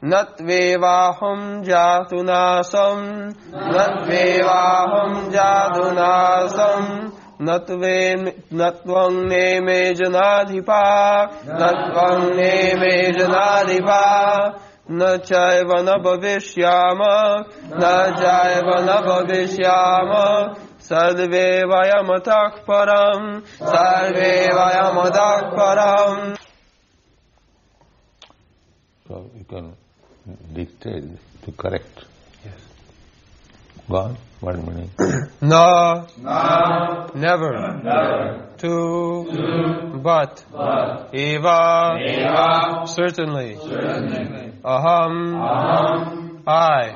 Natvevaham jatunasam, natvevaham jadunasam, natvang neme janadhipa, natvang neme janadhipa, na chaiva na bhavishyama, na chaiva na bhavishyama, sarve vayamatah param, sarve vayamatah param. So you can dictate to correct. Yes. Go on, 1 minute. No, never. To, but. Eva, certainly. Aham, I.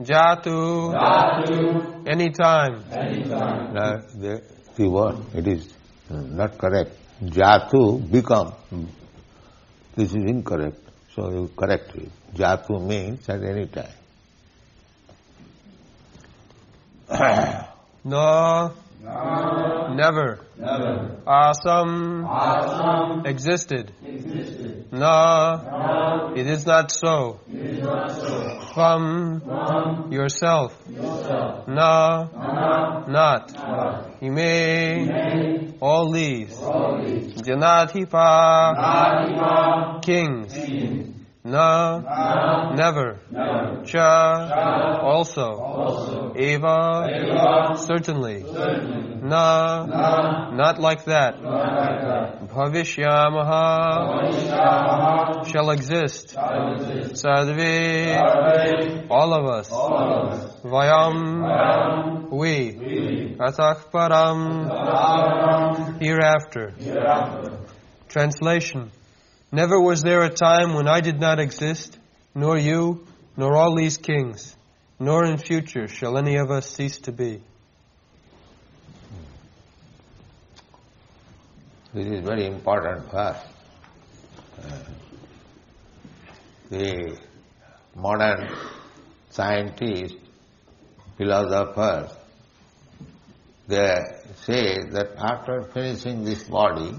Jatu, anytime. Now, the word, it is not correct. Jatu, become. This is incorrect. So you correct it. Jatu means at any time. No, never. Asam, existed. No, it is not so. From, yourself. No, not. Ime, all these. Janadhipa, kings. Na, never. Cha, also. Eva, certainly. Na, not like that. Bhavishyamaha, shall exist. Sadve, all of us. Vayam, we. Atah param, hereafter. Translation. Never was there a time when I did not exist, nor you, nor all these kings, nor in future shall any of us cease to be. This is very important verse. The modern scientists, philosophers, they say that after finishing this body,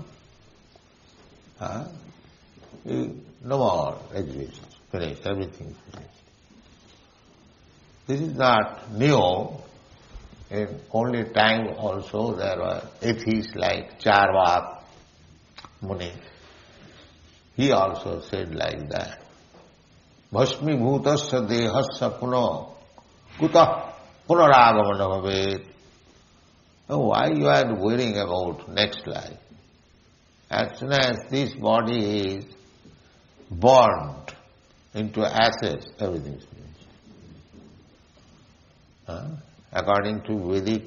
no more exists, finished, everything finished. This is not new. In only time also there were atheists like Charvak Muni. He also said like that. Bhasmi bhutasya dehasya puno kutah punaragamana bhavet. Why you are worrying about next life? As soon as this body is burned into ashes, everything is finished. According to Vedic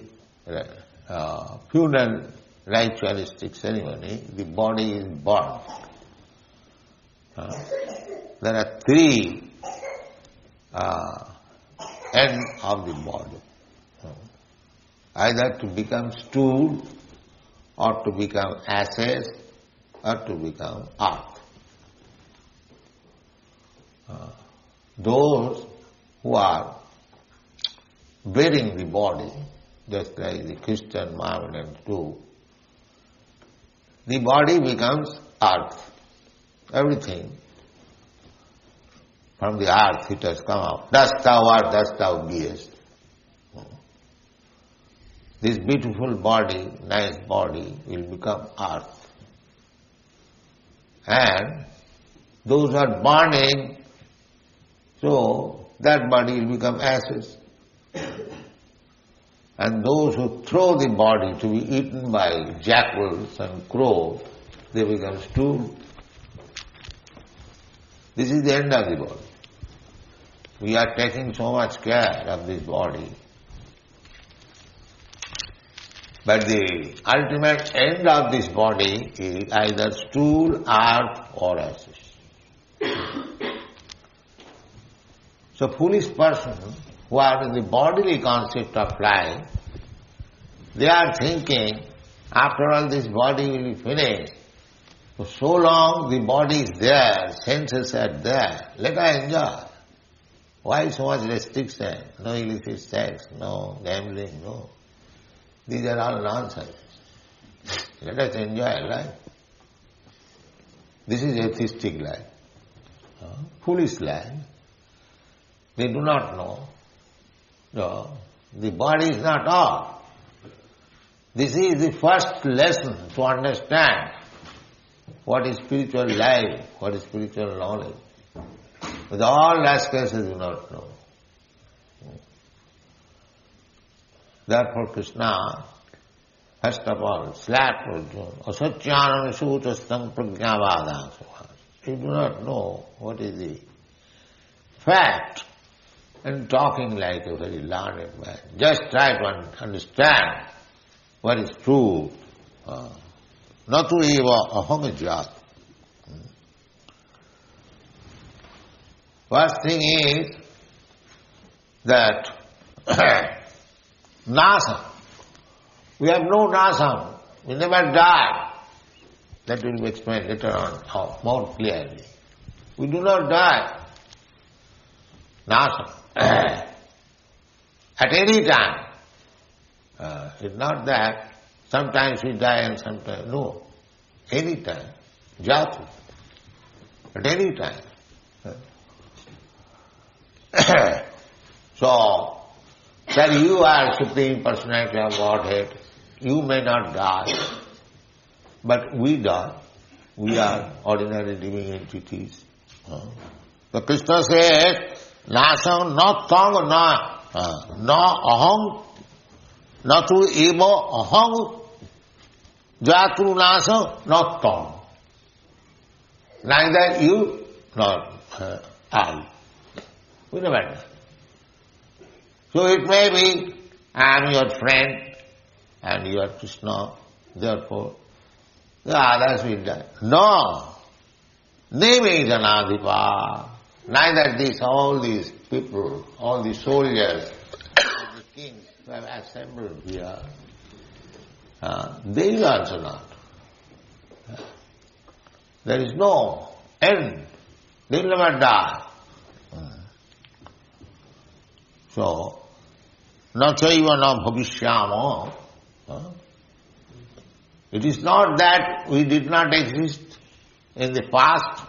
funeral ritualistic ceremony, the body is burned. There are three ends of the body. Either to become stool, or to become ashes, or to become earth. Those who are burying the body, just like the Christian Mohammedans do, the body becomes earth. Everything from the earth it has come out. Dust thou art, dust thou beest. This beautiful body, nice body, will become earth. And those who are burning, so that body will become ashes. And those who throw the body to be eaten by jackals and crows, they become stool. This is the end of the body. We are taking so much care of this body. But the ultimate end of this body is either stool, earth or ashes. So foolish person who are in the bodily concept of life, they are thinking, after all this body will be finished. For so long the body is there, senses are there, let us enjoy. Why so much restriction? No illicit sex, no gambling, no. These are all nonsense. Let us enjoy life. This is atheistic life. foolish land. They do not know. No, the body is not all. This is the first lesson to understand what is spiritual life, what is spiritual knowledge. But all rascals do not know. Therefore Krishna, first of all, slapped Arjuna. Asatyanam sutastam pragyavadam. You do not know what is the fact and talking like a very learned man. Just try to understand what is true. Natu eva ahangajat. First thing is that nasam. We have no nasam. We never die. That will be explained later on more clearly. We do not die. Nasam. At any time. It's not that sometimes we die and sometimes no. Any time. Jatu. At any time. So, that you are Supreme Personality of Godhead, you may not die, but we die. We are ordinary living entities. So Krishna says, Nasam na tang na aham na tu eva aham jatu nasam na tang. Neither you nor I. We never die. So it may be, I am your friend and you are Krishna, therefore the others will die. No. Name janadipa. Neither all these people, all the soldiers, the kings who have assembled here, they will also not. There is no end. They will never die. So, na chaiva na bhavishyama. It is not that we did not exist in the past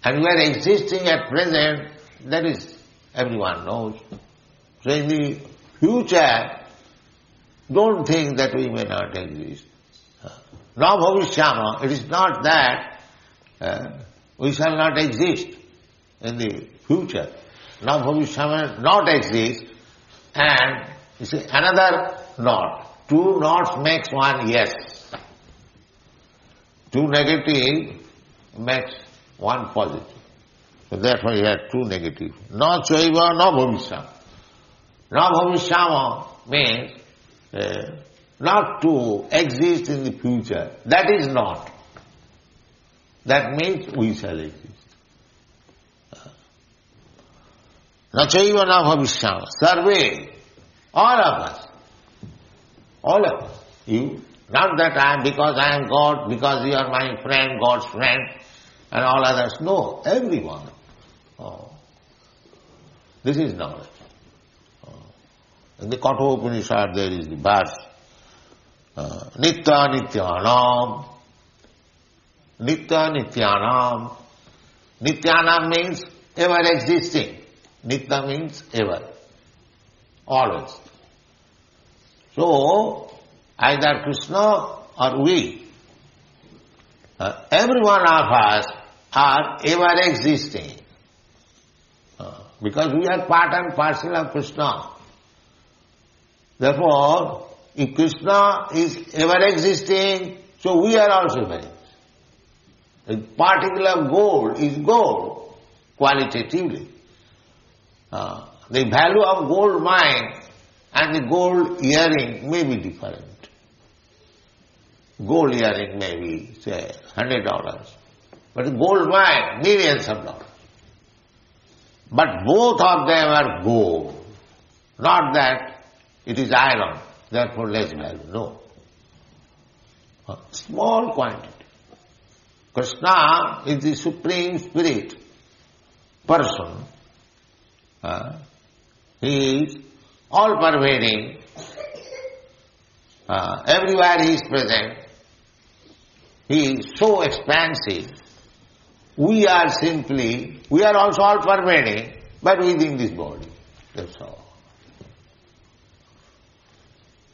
and we are existing at present, that is, everyone knows. So in the future, don't think that we may not exist. Na bhavishyama, it is not that we shall not exist in the future. Na bhavishyama not exist, and you see another not. Two nots makes one yes. Two negative makes one positive. So therefore you have two negative. Na chaiva na bhavishyama. Na bhavishyama means not to exist in the future. That is not. That means we shall exist. Na chaiva na bhavishyama. Sarve, all of us. All of us. You, not that I am, because I am God, because you are my friend, God's friend, and all others. No, everyone. This is knowledge. In the Kathopanishad there is the verse, Nitya Nityanam. Nitya Nityanam. Nityanam means ever existing. Nitya means ever. Always. So, either Krishna or we, every one of us are ever existing. Because we are part and parcel of Krishna. Therefore, if Krishna is ever existing, so we are also ever existing. The particular gold is gold, qualitatively. The value of gold mine and the gold earring may be different. Gold earring may be, say, $100, but the gold mine, millions of dollars. But both of them are gold. Not that it is iron, therefore less value. No. A small quantity. Krishna is the Supreme Spirit person. He is all-pervading. Everywhere he is present. He is so expansive. we are also all pervading, but within this body. That's all.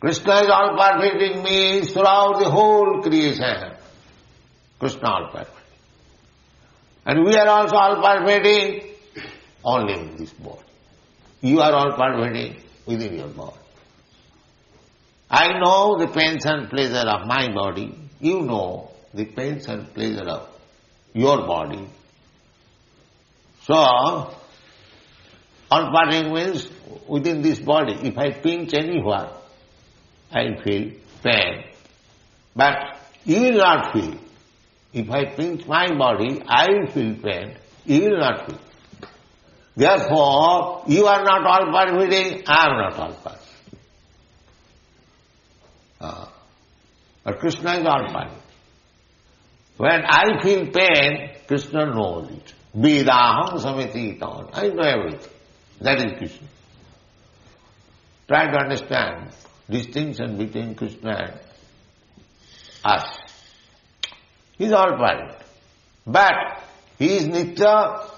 Krishna is all pervading means throughout the whole creation. Krishna all pervading. And we are also all pervading only in this body. You are all pervading within your body. I know the pains and pleasure of my body. You know the pains and pleasure of your body. So, all pervading means within this body. If I pinch anywhere, I feel pain. But you will not feel. If I pinch my body, I will feel pain. You will not feel. Therefore, you are not all pervading, I am not all pervading. But Krishna is all pervading. When I feel pain, Krishna knows it. Vedaham samititam. I know everything. That is Krishna. Try to understand distinction between Krishna and us. He is all pervading. But he is Nitya,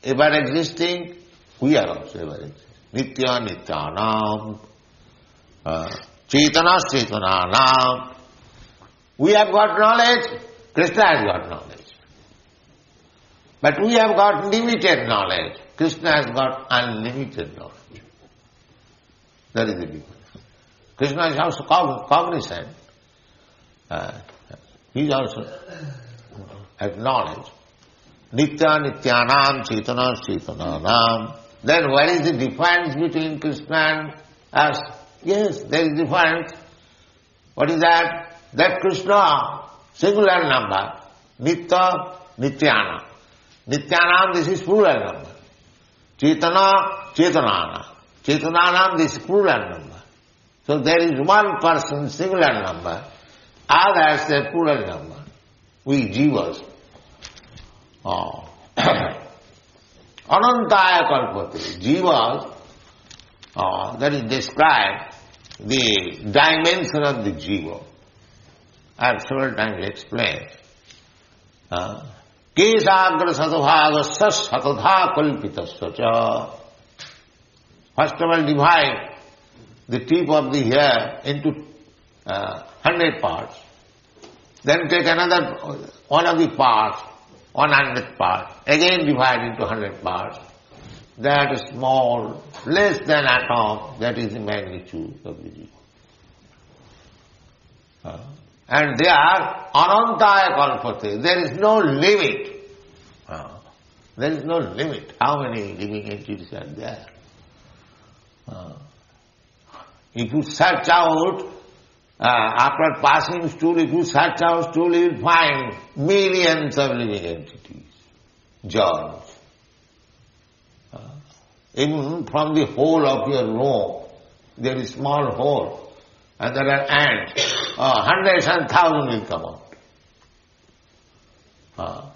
ever existing, we are also ever existing. Nitya Nityanam, Chaitana Chetananam. We have got knowledge, Krishna has got knowledge. But we have got limited knowledge, Krishna has got unlimited knowledge. That is the difference. Krishna is also cognizant. He is also acknowledged. Nitya Nityanam Chaitana Chetananam. Then what is the difference between Krishna and us? Yes, there is difference. What is that? That Krishna, singular number, Nitya Nityanam. Nityanam, this is plural number. Chaitana Chetananam. Chetananam, this is plural number. So there is one person, singular number, others a plural number. We jivas. Anantaya kalpate. Jivas, that is described the dimension of the jiva. I have several times explained. Kesagra satobhaga sas satadha kalpitasya cha. First of all, divide the tip of the hair into 100 parts. Then take another one of the parts, 100th part. Again divide into 100 parts. That is small, less than atom, that is the magnitude of the jiva. And they are anantaya kalpate. There is no limit. There is no limit. How many living entities are there? If you search out, after passing stool, if you search out stool, you will find millions of living entities, germs. Even from the hole of your room, there is small hole, and there are ants. Hundreds and thousands will come out.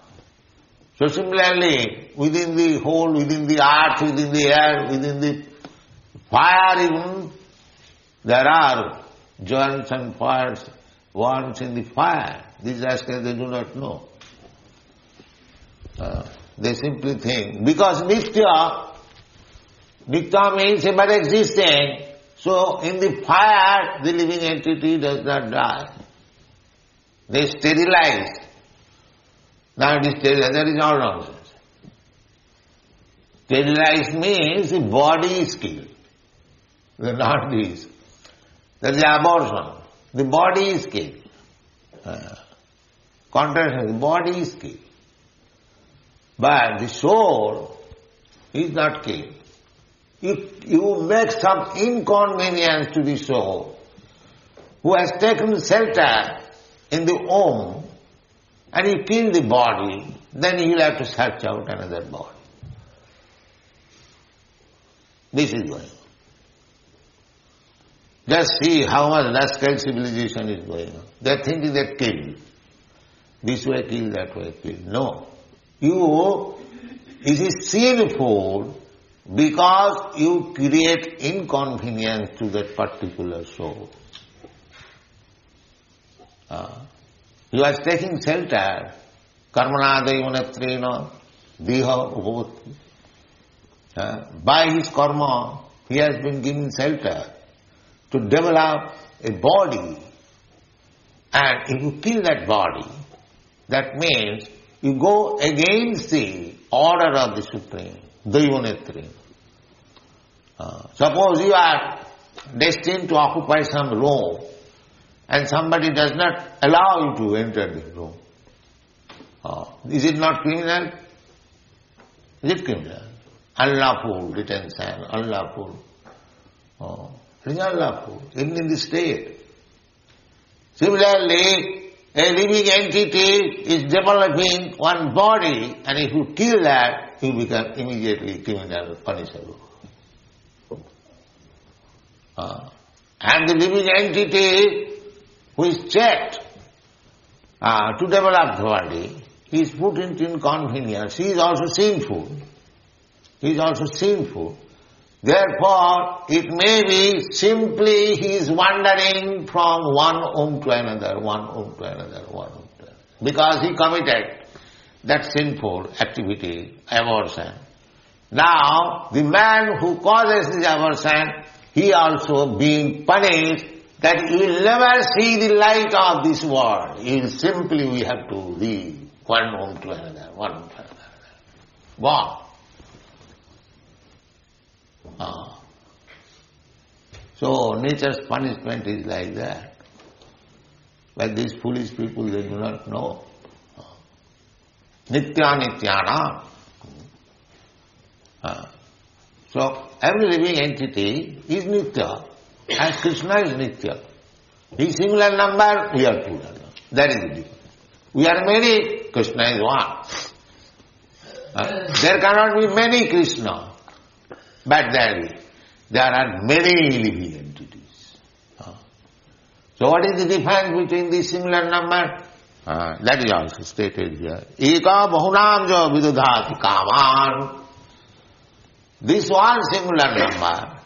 So similarly, within the hole, within the earth, within the air, within the fire even, there are germs and fires, worms in the fire. These aspects they do not know. They simply think, because Nitya means ever existing, so in the fire the living entity does not die. They sterilize. Now it is sterilized, that is all nonsense. Sterilized means the body is killed. Not this. That is the abortion. The body is killed. Contraction, the body is killed. But the soul is not killed. If you make some inconvenience to the soul, who has taken shelter in the womb, and you kill the body, then you will have to search out another body. This is going on. Just see how much rascal civilization is going on. They are thinking that kill. This way kill, that way kill. No. It is sinful because you create inconvenience to that particular soul. You are taking shelter Karmana daivanetrena deha upavatti. By his karma, he has been given shelter to develop a body. And if you kill that body, that means you go against the order of the Supreme, Daivanetrena. Suppose you are destined to occupy some room and somebody does not allow you to enter the room. Is it not criminal? Is it criminal? Unlawful detention, unlawful. It is unlawful, even in the state. Similarly, a living entity is developing one body, and if you kill that, you become immediately criminal, punishable. And the living entity who is checked to develop the body, he is put into inconvenience. He is also sinful. He is also sinful. Therefore, it may be simply he is wandering from one home to another, one home to another, one home to another. Because he committed that sinful activity, abortion. Now, the man who causes this abortion, he also being punished that he will never see the light of this world. He will simply, we have to leave one home to another, one home to another. Gone. So nature's punishment is like that. But these foolish people, they do not know. Nitya nityana. So every living entity is nitya, and Krishna is nitya. He is singular number, we are plural. That is the difference. We are many, Krishna is one. There cannot be many Krishna, but there are many living entities. So what is the difference between the singular number? That is also stated here. Eka bahunam jo vidudhati kaman. This one singular number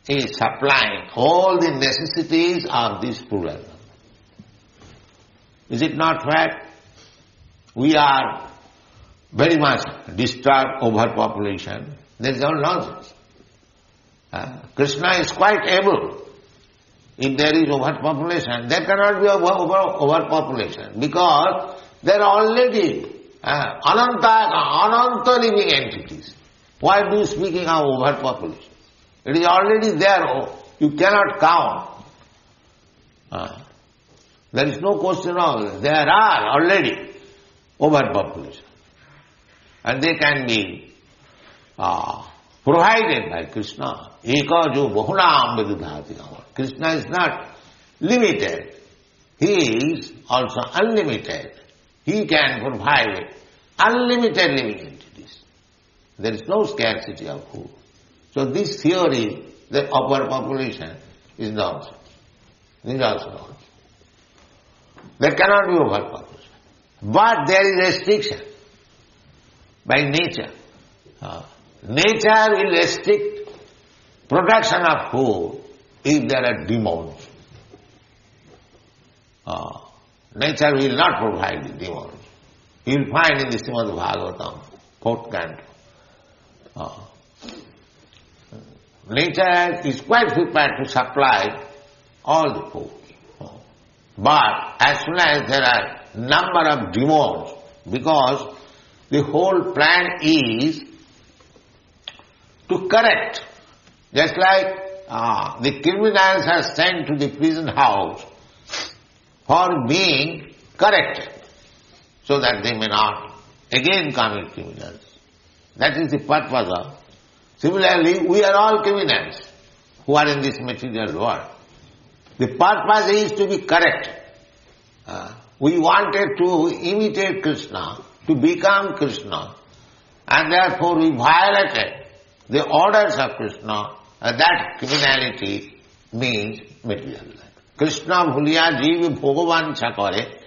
is supplying all the necessities of this plural number. Is it not fact? We are very much disturbed overpopulation. There is no nonsense. Krishna is quite able. If there is overpopulation, there cannot be overpopulation because there are already ananta living entities. Why do you speaking of overpopulation? It is already there. You cannot count. There is no question of it. There are already overpopulation. And they can be provided by Krishna. Eka jo bahunam vidudhati. Krishna is not limited. He is also unlimited. He can provide unlimited living entities. There is no scarcity of food. So this theory that overpopulation is nonsense. This is also nonsense. There cannot be overpopulation. But there is restriction by nature. Nature will restrict production of food if there are demons. Nature will not provide the demons. You will find in the Srimad Bhagavatam, 4th canto. Nature is quite prepared to supply all the food. But as soon as there are number of demons, because the whole plan is to correct. Just like the criminals are sent to the prison house for being corrected, so that they may not again commit criminals. That is the purpose of. Similarly, we are all criminals who are in this material world. The purpose is to be corrected. We wanted to imitate Krishna, to become Krishna, and therefore we violated the orders of Krishna, and that criminality means material life. Krishna bhuliya jeev bhogavan chakare,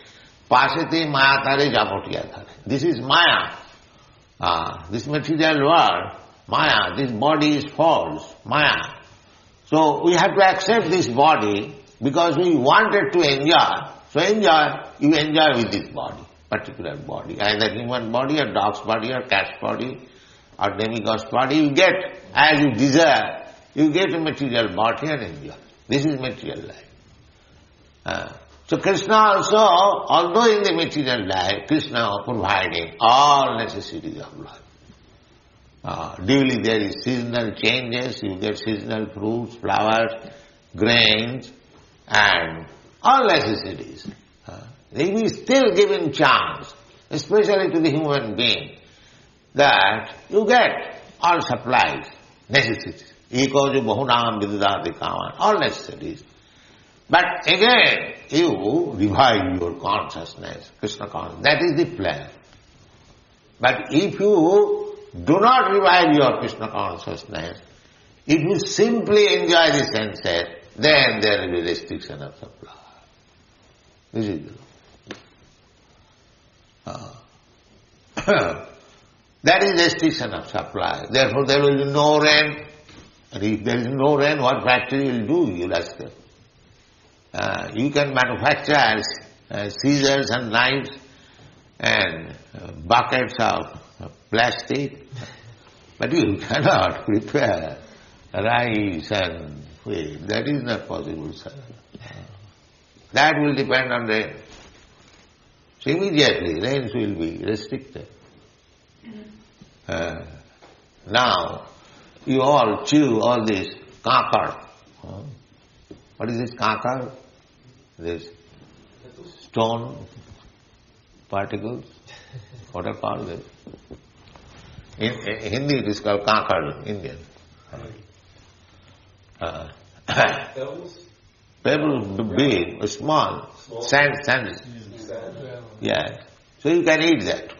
pasete maya tare japotiya thare. This is Maya. This material world, Maya, this body is false, Maya. So we have to accept this body because we wanted to enjoy. So you enjoy with this body. particular body, either human body or dog's body or cat's body or demigod's body. You get as you desire, you get a material body and enjoy. This is material life. So Krishna also, although in the material life, Krishna providing all necessities of life. Duly there is seasonal changes, you get seasonal fruits, flowers, grains, and all necessities. He is still given chance, especially to the human being, that you get all supplies, necessities. Eko jo bahunam vidudati kaman, all necessities. But again, you revive your consciousness, Krishna consciousness. That is the plan. But if you do not revive your Krishna consciousness, if you simply enjoy the senses, then there will be restriction of supply. This is the law. That is restriction of supply. Therefore there will be no rain. And if there is no rain, what factory will do? You will ask them. You can manufacture scissors and knives and buckets of plastic, but you cannot prepare rice and wheat. That is not possible, sir. That will depend on rain. So immediately rains will be restricted. Now, you all chew all this kakar. What is this kakar? This stone particles. What are called this? In Hindi it is called kakar, Indian. Pebbles? Pebbles big, small. Sand. Yeah. So you can eat that.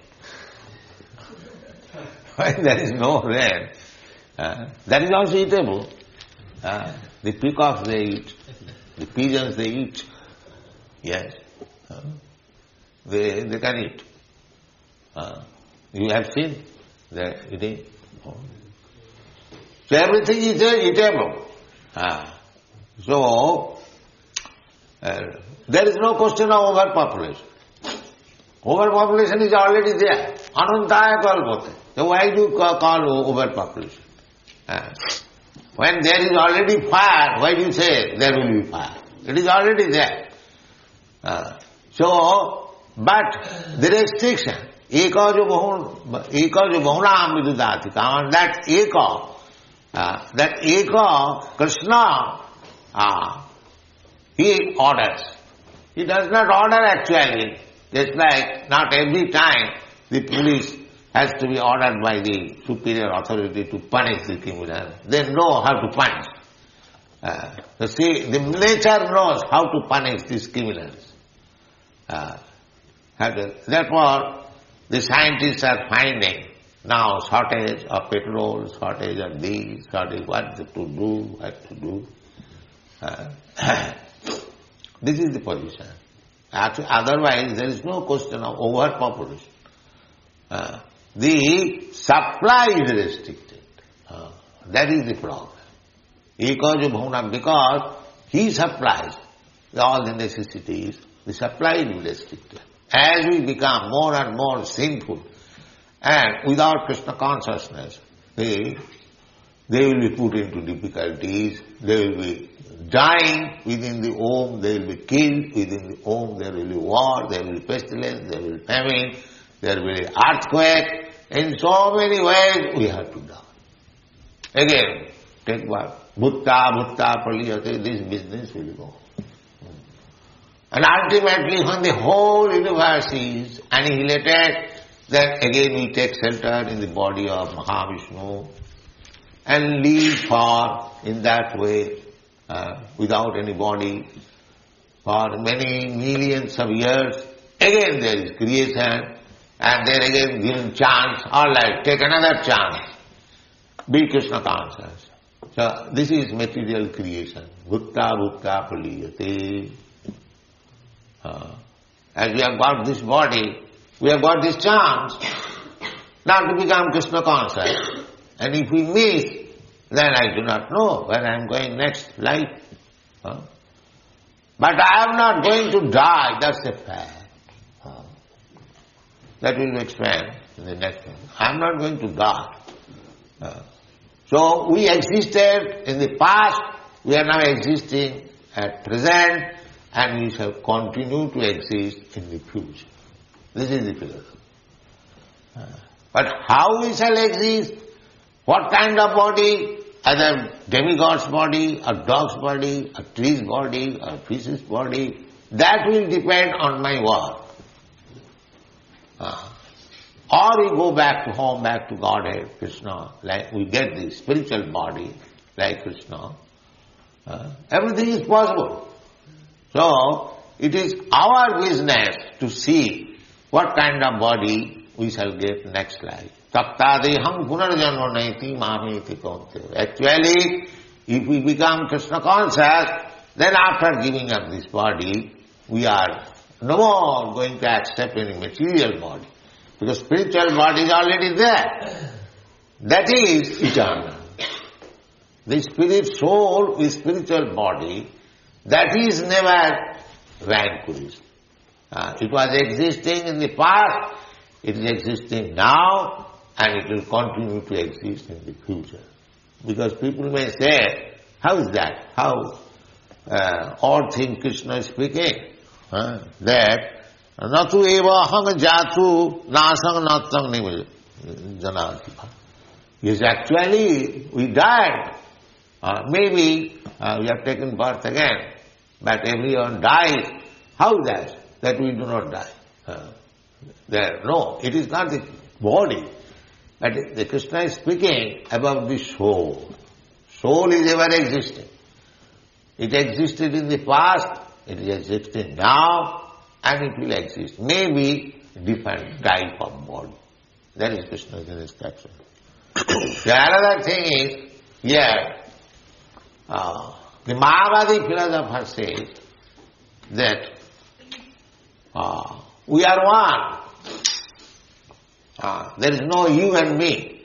When there is no rain, that is also eatable. The peacocks they eat, the pigeons they eat. Yes. They can eat. You have seen they eating. So everything is eatable. So there is no question of overpopulation. Overpopulation is already there. Anantaya kalpote. So why do you call overpopulation? When there is already fire, why do you say there will be fire? It is already there. But the restriction, eka jo bahunam vidudati kaman, that eka, Krishna, he orders. He does not order actually. Just like not every time the police has to be ordered by the superior authority to punish the criminal. They know how to punish. The nature knows how to punish these criminals. Therefore, the scientists are finding now shortage of petrol, shortage of this, shortage what to do, what to do. This is the position. Actually, otherwise, there is no question of overpopulation. The supply is restricted. That is the problem. Because he supplies all the necessities, the supply is restricted. As we become more and more sinful and without Krishna consciousness, they will be put into difficulties, they will be dying within the home, they will be killed within the home, there will be war, there will be pestilence, there will be famine, there will be earthquake. In so many ways we have to die. Again, take what? Bhutta praliyate, this business will go. And ultimately when the whole universe is annihilated, then again we take shelter in the body of Mahavishnu and live for, in that way, without any body, for many millions of years. Again there is creation, and then again given chance, all right, take another chance. Be Krishna conscious. So this is material creation. Bhutta praliyate. As we have got this body, we have got this chance now to become Krishna conscious. And if we miss, then I do not know where I am going next life. But I am not going to die, that's a fact. That will be explained in the next one. I am not going to die. So we existed in the past, we are now existing at present, and we shall continue to exist in the future. This is the philosophy. But how we shall exist, what kind of body, either demigod's body, a dog's body, a tree's body, a fish's body, that will depend on my work. Or we go back to home, back to Godhead, Krishna, like we get the spiritual body, like Krishna. Everything is possible. So, it is our business to see what kind of body we shall get next life. Taktadeham punarjanma naiti mamiti kaunteya. Actually, if we become Krishna conscious, then after giving up this body, we are no more going to accept any material body. Because spiritual body is already there. That is eternal. The spirit soul with spiritual body, that is never vanquished. It was existing in the past, it is existing now, and it will continue to exist in the future. Because people may say, how is that? How all things Krishna is speaking? That natu eva hang jatu nasang natang nivil janati. Yes, actually we died. Maybe we have taken birth again, but everyone dies. How is that? That we do not die. No, it is not the body. But the Krishna is speaking about the soul. Soul is ever existing. It existed in the past, it is existing now, and it will exist. Maybe different type of body. That is Krishna's instruction. The another thing is, here, the Mahavadi philosopher says that we are one. There is no you and me.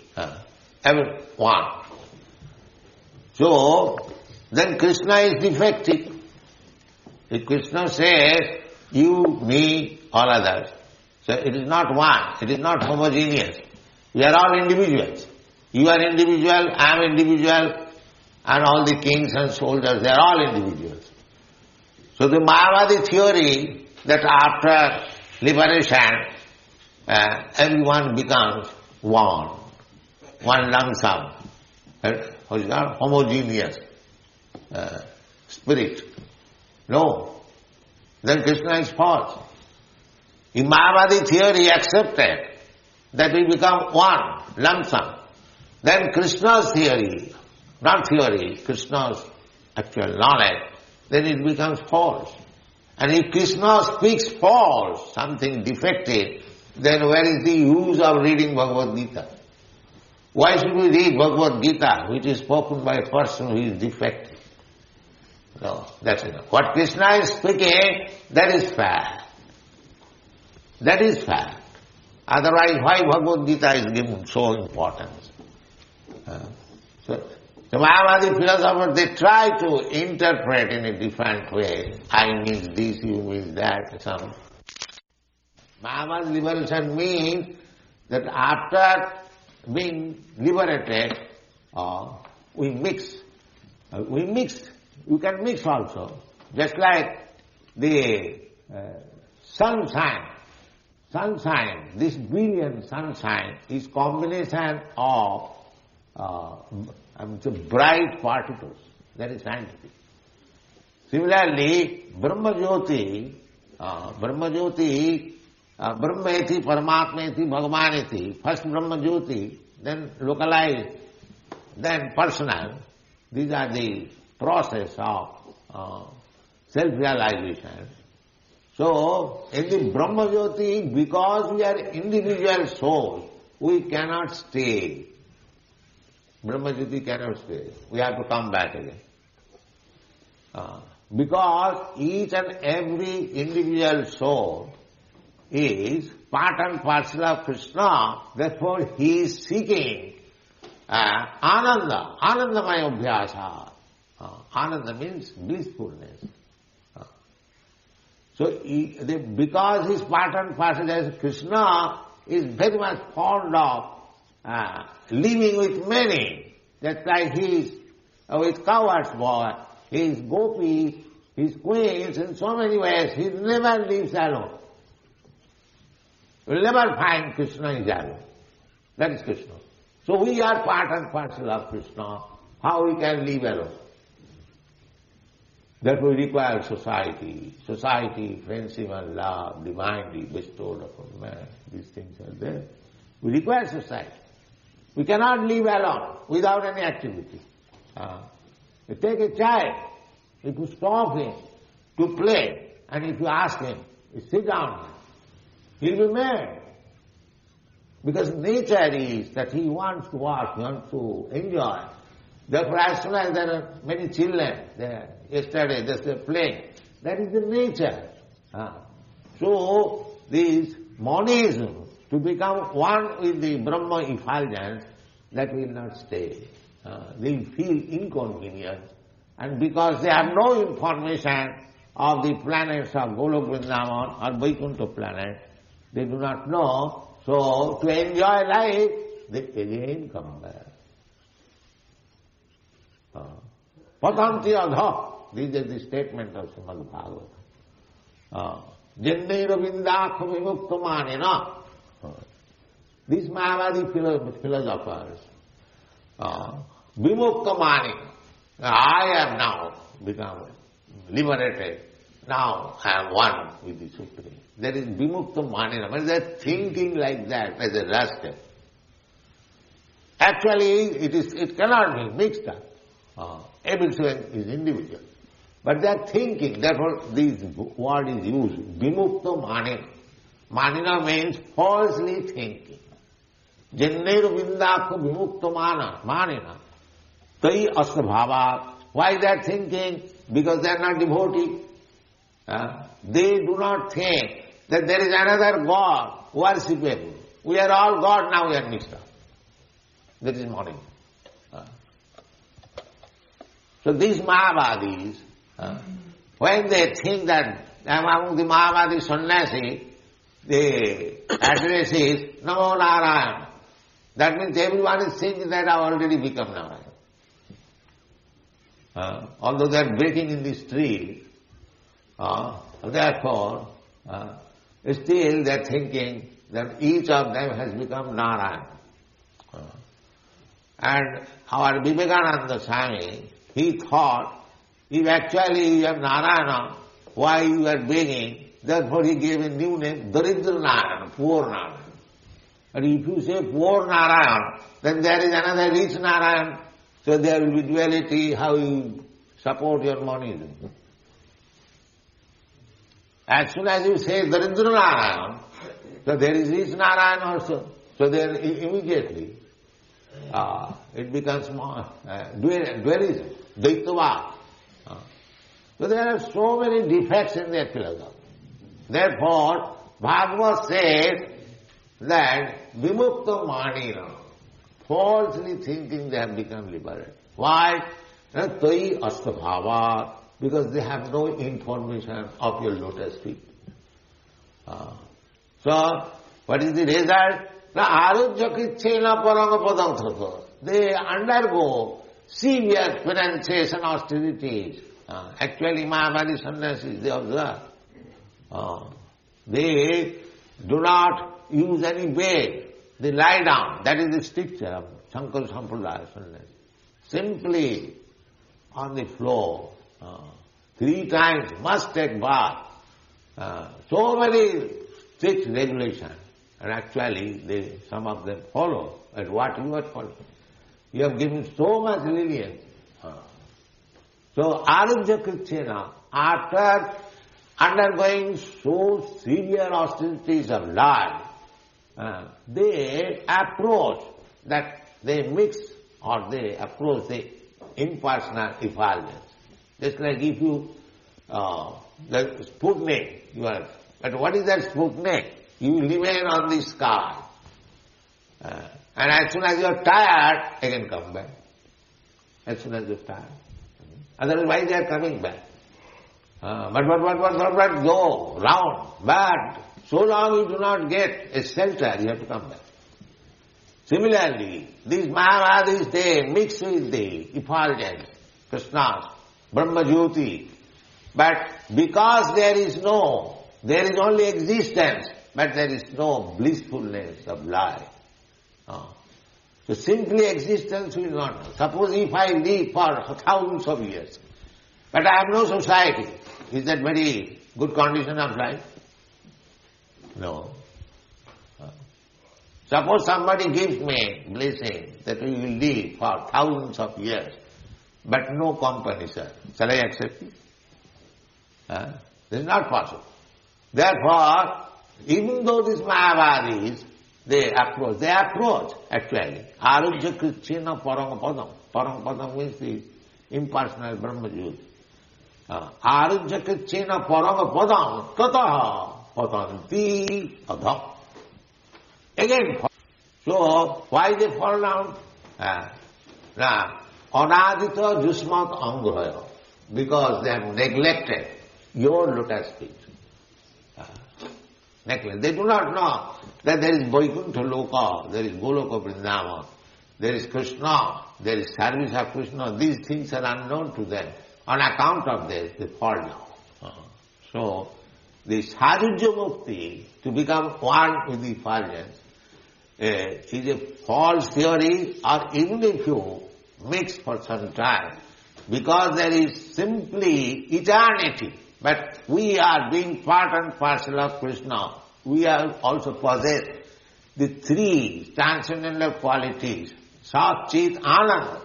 Every one. So, then Krishna is defective. If Krishna says, you, me, all others, so it is not one, it is not homogeneous. We are all individuals. You are individual, I am individual, and all the kings and soldiers, they are all individuals. So the Mahavadi theory that after liberation, everyone becomes one lump sum, homogeneous spirit. No. Then Krishna is false. In Mahavadi theory accepted that we become one, lump sum. Then Krishna's theory, not theory, Krishna's actual knowledge, then it becomes false. And if Krishna speaks false, something defective, then where is the use of reading Bhagavad-gītā? Why should we read Bhagavad-gītā, which is spoken by a person who is defective? No, that's enough. What Krishna is speaking, that is fact. That is fact. Otherwise, why Bhagavad-gītā is given so importance? So, the Mahavadi philosophers, they try to interpret in a different way. I means this, you means that, some. Mahavadi liberation means that after being liberated, we mix. You can mix also. Just like the sunshine. Sunshine, this brilliant sunshine is combination of bright particles. That is scientific. Similarly, Brahma-jyoti, Brahma-jyoti, Brahma-eti, Paramatma-eti, Bhagavan-eti, first Brahma-jyoti, then localized, then personal. These are the process of self-realization. So, in the Brahma-jyoti, because we are individual souls, we cannot stay. Brahma-jyoti cannot stay. We have to come back again. Because each and every individual soul is part and parcel of Krishna, therefore he is seeking Ananda, Anandamaya Abhyasa. Ananda means blissfulness. So, because he is part and parcel as Krishna, is very much fond of living with many. Just like he is with cowherd's boy, he is gopi, he is queens in so many ways. He never lives alone. You will never find Krishna is alone. That is Krishna. So we are part and parcel of Krishna. How we can live alone? Therefore we require society. Society, friendship and love, divinely bestowed upon man. These things are there. We require society. We cannot live alone without any activity. You take a child, if you stop him to play, and if you ask him, sit down, he'll be mad. Because nature is that he wants to work, he wants to enjoy. Therefore, as soon as there are many children there, yesterday they were playing, that is the nature. So, this monism, to become one with the Brahma effulgence, that will not stay. They feel inconvenient, and because they have no information of the planets of Golok Vrindavan or Vaikuntha planet, they do not know. So, to enjoy life, they again come back. Patanti adha. This is the statement of Srimad Bhagavatam. Jenneira vindakha vimuktamanena. These Mayavadi philosophers, vimuktamani. I am now become liberated. Now I am one with the Supreme. There is vimuktamanena. But they are thinking like that as a rascal. Actually, it cannot be mixed up. Everything is individual. But they are thinking, therefore this word is used, vimukta manina. Manina means falsely thinking. Jenneru vindakha vimukta manina. Tai asabhava. Why they are thinking? Because they are not devotee. They do not think that there is another God worshipable. We are all God, now we are mixed up. That is morning. So these Mayavadis, when they think that among the Mayavadi sannyasi, the address is Namo Narayana. That means everyone is thinking that I have already become Narayana. Although they are breaking in the street, therefore, still they are thinking that each of them has become Narayana. And our Vivekananda Swami, he thought, if actually you are Narayana, why you are begging? Therefore he gave a new name, Daridra Narayana, poor Narayana. And if you say poor Narayana, then there is another rich Narayana. So there will be duality, how you support your monism. As soon as you say Daridra Narayana, so there is rich Narayana also. So there immediately it becomes more dualism, Dvaitavad. So there are so many defects in their philosophy. Therefore, Bhagavad says that vimukta manina, falsely thinking they have become liberated. Why? Tai astabhava, because they have no information of your lotus feet. So, what is the result? They undergo severe renunciation austerities. Actually, Mayavadi sannyasis, they observe. They do not use any bed. They lie down. That is the stricture of Shankara Sampradaya sannyasi. Simply on the floor. 3 times must take bath. So many strict regulations. And actually, some of them follow. And what you are following? You have given so much leniency. So, Arujya Krishna, after undergoing so severe austerities of life, they approach the impersonal effulgence. Just like if you, the Sputnik, but what is that Sputnik? You remain on the sky. And as soon as you are tired, again come back. As soon as you are tired. Otherwise, why they are coming back? But go round, back. So long you do not get a shelter, you have to come back. Similarly, these Mayavadis, they mix with the effulgence, Krishna's, Brahma-jyoti. But because there is only existence, but there is no blissfulness of life. So simply existence will not. Suppose if I live for thousands of years, but I have no society, is that very good condition of life? No. Suppose somebody gives me blessing that we will live for thousands of years, but no company, sir. Shall I accept it? This is not possible. Therefore, even though these Mayavadis, they approach actually. Arujya Krishna Parangapadam. Parangapadam means the impersonal Brahma-jyoti. Arujya Krishna Parangapadam tataha patanti adham. Again, so why they fall down? Now, anadita jusmat angraya. Because they have neglected your lotus feet. They do not know that there is Vaikuntha Loka, there is Goloka Vrindavan, there is Krishna, there is service of Krishna. These things are unknown to them. On account of this, they fall down. So, the Sadhujya Mukti, to become one with the effulgence, is a false theory, or even if you mix for some time, because there is simply eternity. But we are being part and parcel of Krishna. We are also possess the three transcendental qualities, Sat, Chit, Ananda.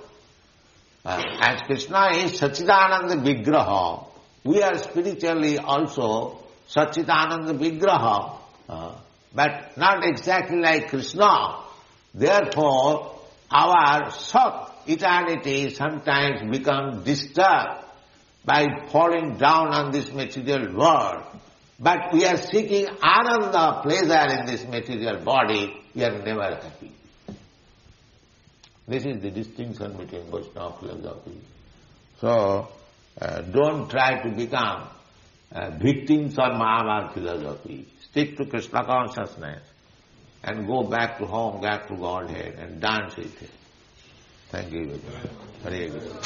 As Krishna is Sachidananda Vigraha, we are spiritually also Sachidananda Vigraha, but not exactly like Krishna. Therefore, our Sat, eternity, sometimes becomes disturbed by falling down on this material world. But we are seeking ananda, pleasure in this material body, we are never happy. This is the distinction between Vaishnava philosophy. So, don't try to become victims of Mayavad philosophy. Stick to Krishna consciousness and go back to home, back to Godhead and dance with it. Thank you. Hare Krishna.